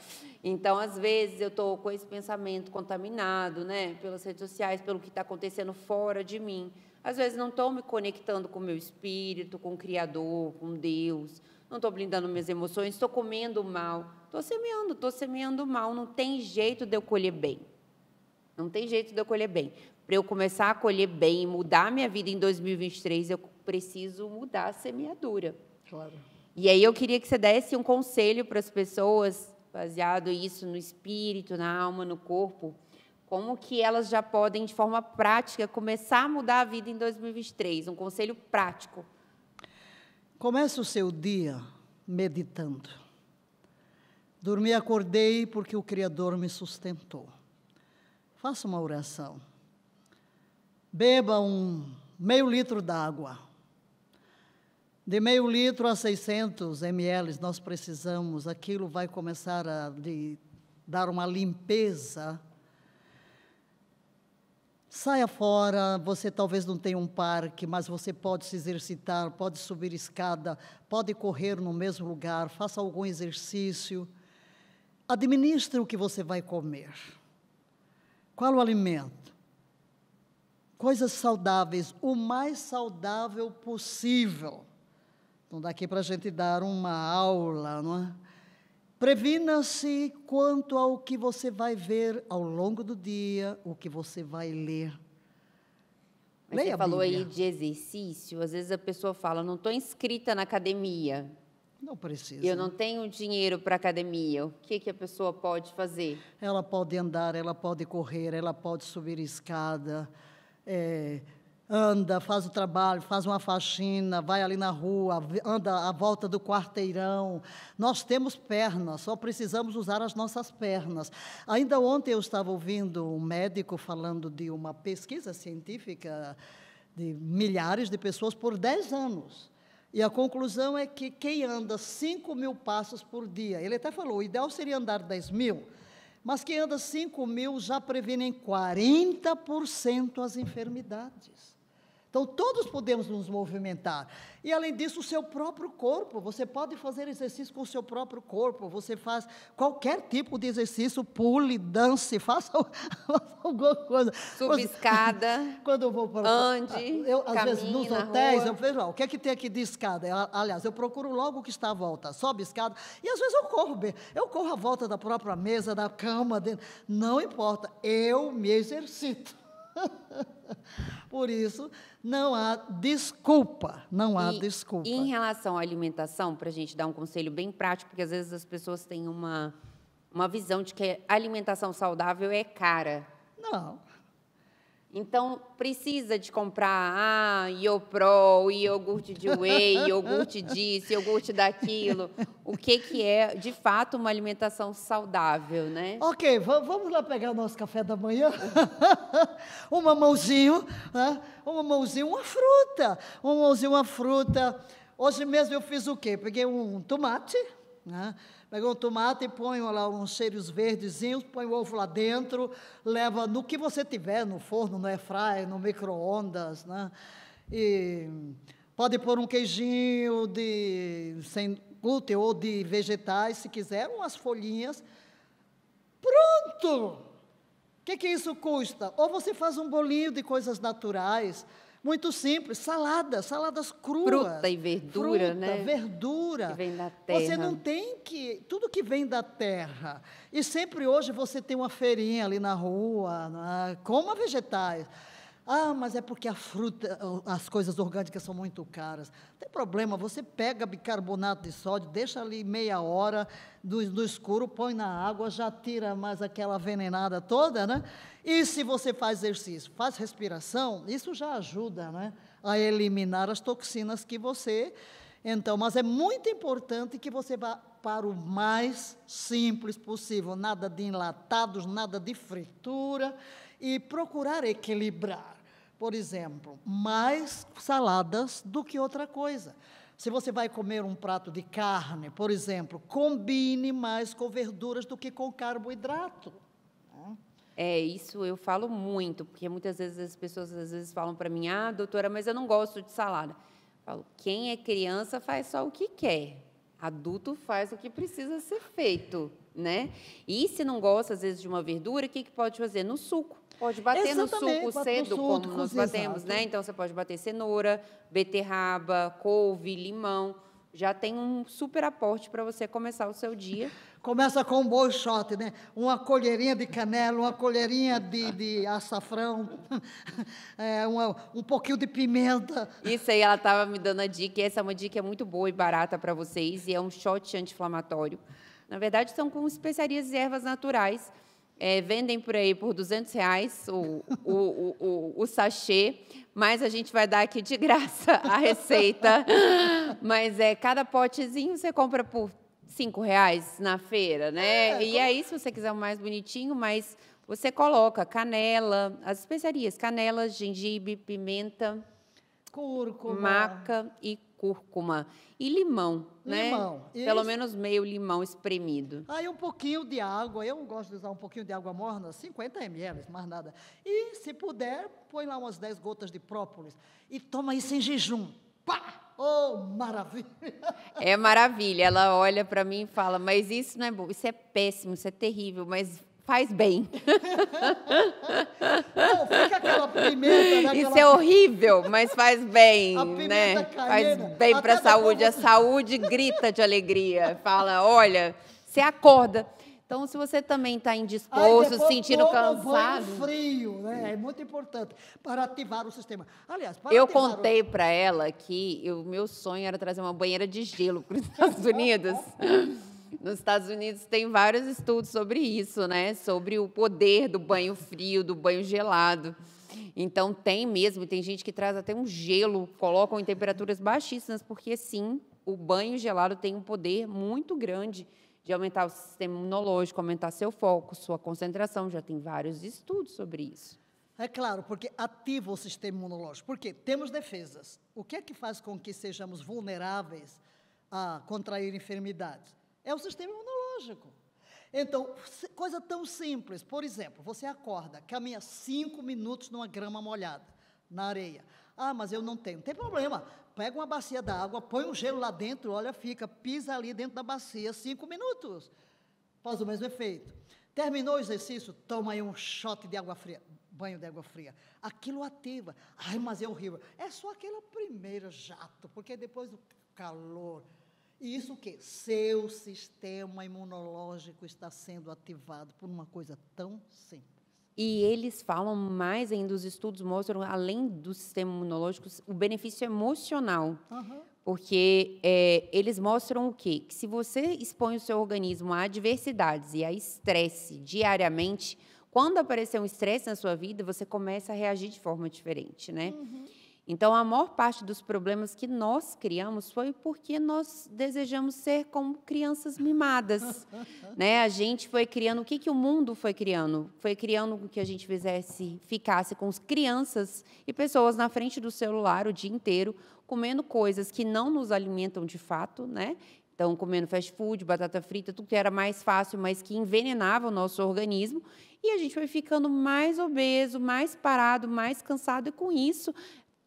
Então, às vezes, eu estou com esse pensamento contaminado, né, pelas redes sociais, pelo que está acontecendo fora de mim. Às vezes, não estou me conectando com o meu espírito, com o Criador, com Deus. Não estou blindando minhas emoções, estou comendo mal. Estou semeando mal. Não tem jeito de eu colher bem. Não tem jeito de eu colher bem. Para eu começar a colher bem e mudar a minha vida em 2023, eu preciso mudar a semeadura. Claro. E aí eu queria que você desse um conselho para as pessoas, baseado isso no espírito, na alma, no corpo, como que elas já podem, de forma prática, começar a mudar a vida em 2023, um conselho prático. Comece o seu dia meditando. Dormi e acordei porque o Criador me sustentou. Faça uma oração. Beba meio litro d'água. De meio litro a 600 ml nós precisamos. Aquilo vai começar a lhe dar uma limpeza. Saia fora, você talvez não tenha um parque, mas você pode se exercitar, pode subir escada, pode correr no mesmo lugar, faça algum exercício. Administre o que você vai comer. Qual o alimento? Coisas saudáveis, o mais saudável possível. Então, daqui para a gente dar uma aula, não é? Previna-se quanto ao que você vai ver ao longo do dia, o que você vai ler. Mas leia você falou aí de exercício, às vezes a pessoa fala, não estou inscrita na academia. Não precisa. Eu não tenho dinheiro para academia. O que a pessoa pode fazer? Ela pode andar, ela pode correr, ela pode subir escada. anda, faz o trabalho, faz uma faxina, vai ali na rua, anda à volta do quarteirão. Nós temos pernas, só precisamos usar as nossas pernas. Ainda ontem eu estava ouvindo um médico falando de uma pesquisa científica de milhares de pessoas por 10 anos. E a conclusão é que quem anda 5.000 passos por dia, ele até falou, o ideal seria andar 10.000, mas quem anda 5.000 já previne em 40% as enfermidades. Então, todos podemos nos movimentar. E, além disso, o seu próprio corpo. Você pode fazer exercício com o seu próprio corpo. Você faz qualquer tipo de exercício, pule, dance, faça alguma coisa. Suba escada, quando eu vou para ande, às vezes, nos hotéis, rua. eu vejo, o que é que tem aqui de escada? Aliás, eu procuro logo o que está à volta. Sobe escada. E, às vezes, eu corro bem. Eu corro à volta da própria mesa, da cama. Não importa. Eu me exercito. Por isso, não há desculpa, não há desculpa. Em relação à alimentação, para a gente dar um conselho bem prático, porque às vezes as pessoas têm uma visão de que a alimentação saudável é cara. Não. Então, precisa de comprar Iopro, iogurte de whey, iogurte disso, iogurte daquilo. O que é, de fato, uma alimentação saudável, né? Ok, vamos lá pegar o nosso café da manhã. Um mamãozinho, né? Um mamãozinho, uma fruta. Um mamãozinho, uma fruta. Hoje mesmo eu fiz o quê? Peguei um tomate, né? Peguei um tomate e ponho lá uns cheiros verdezinhos, põe o ovo lá dentro, leva no que você tiver, no forno, no airfryer, no micro-ondas, né? E pode pôr um queijinho sem glúten ou de vegetais, se quiser, umas folhinhas. Pronto! O que isso custa? Ou você faz um bolinho de coisas naturais, muito simples, saladas cruas. Fruta e verdura, né? Verdura. Que vem da terra. Você não tem que... Tudo que vem da terra. E sempre hoje você tem uma feirinha ali na rua, né? Coma vegetais. Mas é porque a fruta, as coisas orgânicas são muito caras. Não tem problema, você pega bicarbonato de sódio, deixa ali meia hora no escuro, põe na água, já tira mais aquela venenada toda, né? E se você faz exercício, faz respiração, isso já ajuda, né? A eliminar as toxinas que você... Então, mas é muito importante que você vá para o mais simples possível, nada de enlatados, nada de fritura, e procurar equilibrar. Por exemplo, mais saladas do que outra coisa. Se você vai comer um prato de carne, por exemplo, combine mais com verduras do que com carboidrato. Isso eu falo muito, porque muitas vezes as pessoas falam para mim, doutora, mas eu não gosto de salada. Eu falo, quem é criança faz só o que quer, adulto faz o que precisa ser feito, né? E se não gosta, às vezes, de uma verdura, o que pode fazer? No suco. Pode bater no suco cedo, como nós batemos, né? Então, você pode bater cenoura, beterraba, couve, limão. Já tem um super aporte para você começar o seu dia. Começa com um bom shot, né? Uma colherinha de canela, uma colherinha de açafrão, um pouquinho de pimenta. Isso aí, ela estava me dando a dica, e essa é uma dica muito boa e barata para vocês, e é um shot anti-inflamatório. Na verdade, são com especiarias e ervas naturais. Vendem por aí por R$200 o sachê, mas a gente vai dar aqui de graça a receita. Mas cada potezinho você compra por R$5 na feira, né? E aí, se você quiser um mais bonitinho, mas você coloca canela, as especiarias, canela, gengibre, pimenta, cúrcuma, maca e cúrcuma. E limão, né? Pelo menos meio limão espremido. Aí um pouquinho de água, eu gosto de usar um pouquinho de água morna, 50 ml, mais nada. E, se puder, põe lá umas 10 gotas de própolis e toma isso em jejum. Pá! Oh, maravilha! É maravilha. Ela olha para mim e fala, mas isso não é bom, isso é péssimo, isso é terrível, mas faz bem. Não, fica aquela pimenta, né? Isso é horrível, mas faz bem, né? Caiena, faz bem para a saúde. A saúde grita de alegria. Fala, olha, você acorda. Então, se você também está indisposto, sentindo cansado... banho frio, né? É muito importante para ativar o sistema. Aliás, eu contei para ela que o meu sonho era trazer uma banheira de gelo para os Estados Unidos. Nos Estados Unidos tem vários estudos sobre isso, né? Sobre o poder do banho frio, do banho gelado. Então, tem mesmo, tem gente que traz até um gelo, colocam em temperaturas baixíssimas, porque, sim, o banho gelado tem um poder muito grande de aumentar o sistema imunológico, aumentar seu foco, sua concentração. Já tem vários estudos sobre isso. É claro, porque ativa o sistema imunológico. Porque temos defesas. O que é que faz com que sejamos vulneráveis a contrair enfermidades? É o sistema imunológico. Então, coisa tão simples. Por exemplo, você acorda, caminha 5 minutos numa grama molhada, na areia. Ah, mas eu não tenho. Não tem problema. Pega uma bacia d'água, põe um gelo lá dentro, olha, pisa ali dentro da bacia 5 minutos. Faz o mesmo efeito. Terminou o exercício, toma aí um shot de água fria, banho de água fria. Aquilo ativa. Ai, mas é horrível. É só aquele primeiro jato, porque depois do calor. E isso o quê? Seu sistema imunológico está sendo ativado por uma coisa tão simples. E eles falam mais ainda, os estudos mostram, além do sistema imunológico, o benefício emocional. Porque eles mostram o quê? Que se você expõe o seu organismo a adversidades e a estresse diariamente, quando aparecer um estresse na sua vida, você começa a reagir de forma diferente, né? Então, a maior parte dos problemas que nós criamos foi porque nós desejamos ser como crianças mimadas, né? A gente foi criando, o que o mundo foi criando? Foi criando que a gente ficasse com as crianças e pessoas na frente do celular o dia inteiro, comendo coisas que não nos alimentam de fato, né? Então, comendo fast food, batata frita, tudo que era mais fácil, mas que envenenava o nosso organismo. E a gente foi ficando mais obeso, mais parado, mais cansado, e com isso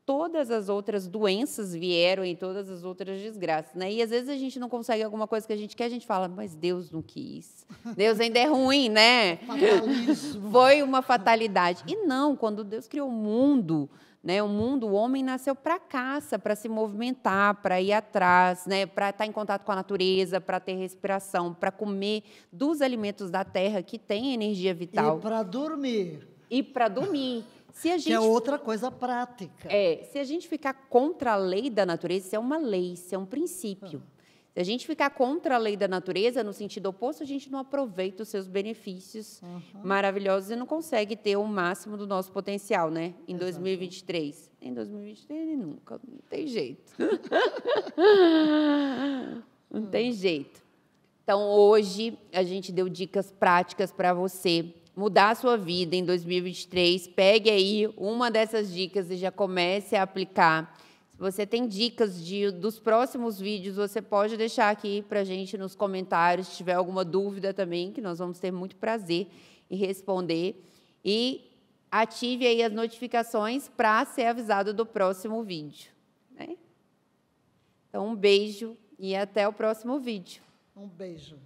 todas as outras doenças vieram e todas as outras desgraças, né? E às vezes a gente não consegue alguma coisa que a gente quer, a gente fala, mas Deus não quis. Deus ainda é ruim, né? Fatalismo. Foi uma fatalidade. E não, quando Deus criou o mundo, né? O homem nasceu para caça, para se movimentar, para ir atrás, né? Para estar em contato com a natureza, para ter respiração, para comer dos alimentos da terra que tem energia vital. E para dormir. E para dormir. Se a gente, que é outra coisa prática. Se a gente ficar contra a lei da natureza, isso é uma lei, isso é um princípio. Se a gente ficar contra a lei da natureza, no sentido oposto, a gente não aproveita os seus benefícios maravilhosos e não consegue ter o máximo do nosso potencial, né? Em 2023. Em 2023, nunca. Não tem jeito. Não tem jeito. Então, hoje, a gente deu dicas práticas para você mudar a sua vida em 2023, pegue aí uma dessas dicas e já comece a aplicar. Se você tem dicas dos próximos vídeos, você pode deixar aqui para a gente nos comentários, se tiver alguma dúvida também, que nós vamos ter muito prazer em responder. E ative aí as notificações para ser avisado do próximo vídeo, né? Então, um beijo e até o próximo vídeo. Um beijo.